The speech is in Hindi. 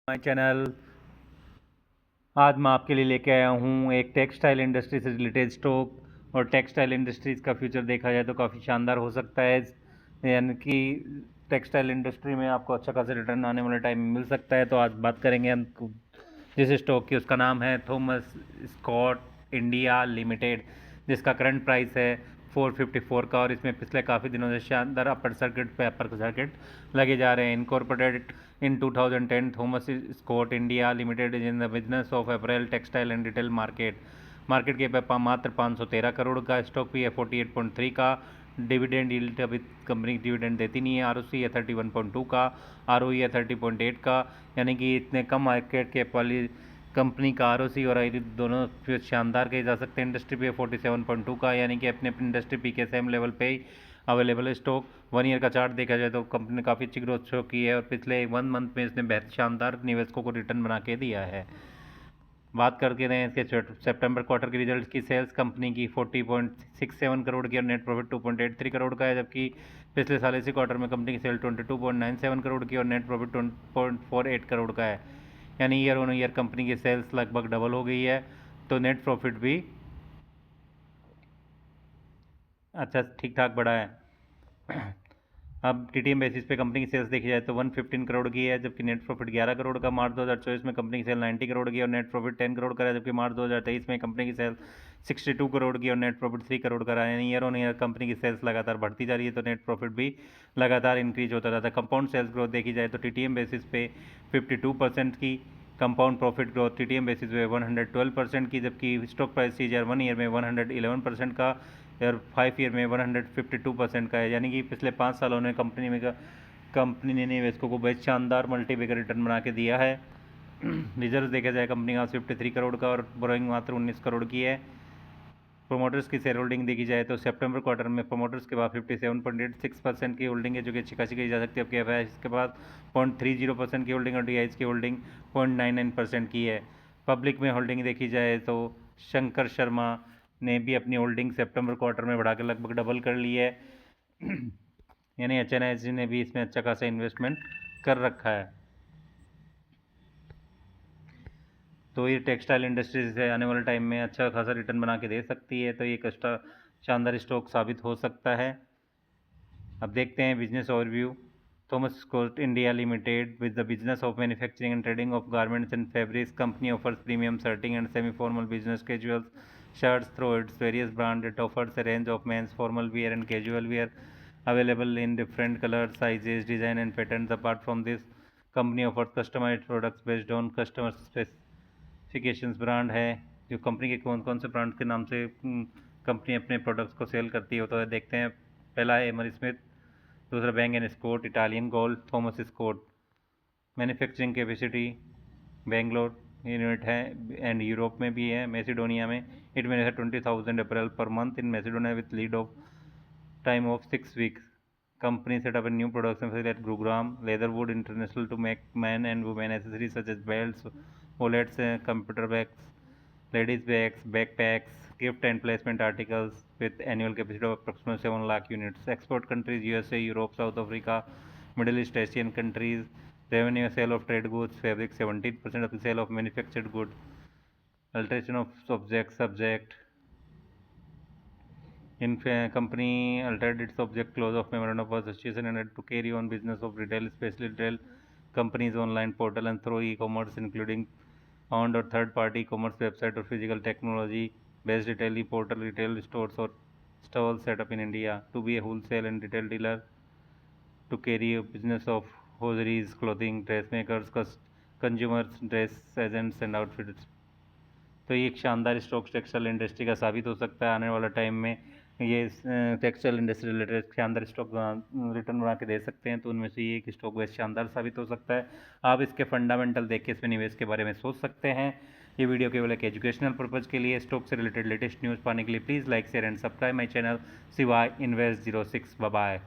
My channel. आज मैं आपके लिए लेके आया हूँ एक टेक्सटाइल इंडस्ट्री से रिलेटेड स्टॉक। और टेक्सटाइल इंडस्ट्रीज़ का फ्यूचर देखा जाए तो काफ़ी शानदार हो सकता है, यानी कि टेक्सटाइल इंडस्ट्री में आपको अच्छा खासा रिटर्न आने वाले टाइम में मिल सकता है। तो आज बात करेंगे हम जिस स्टॉक की, उसका नाम है थॉमस स्कॉट इंडिया लिमिटेड, जिसका करंट प्राइस है 454 का। और इसमें पिछले काफ़ी दिनों से शानदार अपर सर्किट लगे जा रहे हैं। Incorporated in 2010, Thomas Scott India Limited is in the business of apparel, textile and retail market. Market के मात्र 513 करोड़ का स्टॉक भी है 48.3 का। डिविडेंड यील्ड अभी कंपनी डिविडेंड देती नहीं है। आरओसी है 31.2 का, आरओई है 30.8 का। यानी कि इतने कम मार्केट कैप वाली कंपनी का आरओसी और आई दोनों शानदार कहे जा सकते हैं। इंडस्ट्री पे 47.2 का, यानी कि अपने इंडस्ट्री पी के सेम लेवल पे ही अवेलेबल है स्टॉक। 1 ईयर का चार्ट देखा जाए तो कंपनी ने काफ़ी अच्छी ग्रोथ शो की है और पिछले 1 मंथ में इसने बेहद शानदार निवेशकों को रिटर्न बना के दिया है। बात करके रहे इसके सितंबर क्वार्टर के रिजल्ट की, सेल्स कंपनी की 40.67 करोड़ की और नेट प्रॉफिट 2.83 करोड़ का है। जबकि पिछले साल इसी क्वार्टर में कंपनी की सेल 22.97 करोड़ की और नेट प्रॉफिट 2.48 करोड़ का है। यानी ईयर ऑन ईयर कंपनी की सेल्स लगभग डबल हो गई है, तो नेट प्रॉफिट भी अच्छा ठीक ठाक बढ़ा है। अब टीटीएम बेसिस पे कंपनी की सेल्स देखी जाए तो 115 करोड़ की है, जबकि नेट प्रॉफिट 11 करोड़ का। मार्च 2024 में कंपनी की सेल 90 करोड़ की और नेट प्रॉफिट 10 करोड़ का है। जबकि मार्च 2023 में कंपनी की सेल 62 करोड़ की और नेट प्रॉफिट 3 करोड़ का रहा है। यानी ईयर ऑन ईयर कंपनी की सेल्स लगातार बढ़ती जा रही है, तो नेट प्रॉफिट भी लगातार इंक्रीज होता रहता है। कंपाउंड सेल्स ग्रोथ देखी जाए तो टीटीएम बेसिस पे 52% की compound profit growth TTM basis पे 112% की। जबकि स्टॉक प्राइस सीजीआर 1 ईयर में 111% का और 5 ईयर में 152% का है। यानी कि पिछले 5 सालों में कंपनी ने निवेशकों को बेहद शानदार मल्टीबैगर रिटर्न बना के दिया है। रिजर्व देखा जाए कंपनी का 53 करोड़ का और बोरोइंग मात्र 19 करोड़ की है। प्रोमोटर्स की शेयर होल्डिंग देखी जाए तो सितंबर क्वार्टर में प्रोमोटर्स के पास 57.86% की होल्डिंग है, जो कि अच्छी खासी कही जा सकती है। अब क्या है, इसके पास 0.30% की होल्डिंग और डीआईएस की होल्डिंग 0.99% की है। पब्लिक में होल्डिंग देखी जाए तो शंकर शर्मा ने भी अपनी होल्डिंग सितंबर क्वार्टर में बढ़ाकर लगभग डबल कर ली है। यानी एचएनआईजी ने भी इसमें अच्छा खासा इन्वेस्टमेंट कर रखा है। तो ये टेक्सटाइल इंडस्ट्री से आने वाले टाइम में अच्छा खासा रिटर्न बना के दे सकती है, तो ये एक अच्छा शानदार स्टॉक साबित हो सकता है। अब देखते हैं business overview. Thomas Scott India Limited with the business of manufacturing and trading of garments and fabrics, company offers premium shirting and semi formal business casuals shirts through its various brands. It offers a range of men's formal wear and casual wear available in different colors, sizes, design and patterns. Apart from this, company offers customized products based on customer specifications. Brand है जो कंपनी के कौन कौन से ब्रांड के नाम से कंपनी अपने प्रोडक्ट्स को सेल करती है, तो देखते हैं। पहला है एमर स्मिथ, दूसरा Bang and Scott, Italian Gold, Thomas Scott. Manufacturing capacity Bangalore unit है एंड यूरोप में भी है, मैसेडोनिया में। इट में 20,000 April per month in Macedonia with lead of time of 6 weeks. Company set up a new production facility at Gurugram, Leatherwood International to make men and women accessories such as belts, wallets, computer bags, ladies bags, backpacks, gift and placement articles with annual capacity of approximately 7 lakh units. Export countries USA, Europe, South Africa, Middle East Asian countries. Revenue sale of trade goods, fabric 17% of the sale of manufactured goods. Alteration of subject. In company altered its object clause of memorandum of association and had to carry on business of retail, especially retail companies online portal and through e-commerce, including owned or third-party e-commerce website or physical technology-based retail portal, retail stores or stalls set up in India. To be a wholesale and retail dealer, to carry a business of hosieries, clothing, dressmakers, consumers, dress agents and outfitters. तो ये एक शानदार स्टॉक टेक्सटाइल इंडस्ट्री का साबित हो सकता है आने वाला टाइम में। ये टेक्सटाइल इंडस्ट्री रिलेटेड शानदार स्टॉक रिटर्न बना के दे सकते हैं, तो उनमें से ये एक स्टॉक बेस्ट शानदार साबित हो सकता है। आप इसके फंडामेंटल देख के इसमें निवेश के बारे में सोच सकते हैं। ये वीडियो केवल एक एजुकेशनल पर्पज़ के लिए। स्टॉक से रिलेटेड लेटेस्ट न्यूज़ पाने के लिए please like share and subscribe my channel शिवाय इन्वेस्ट 06। बाय।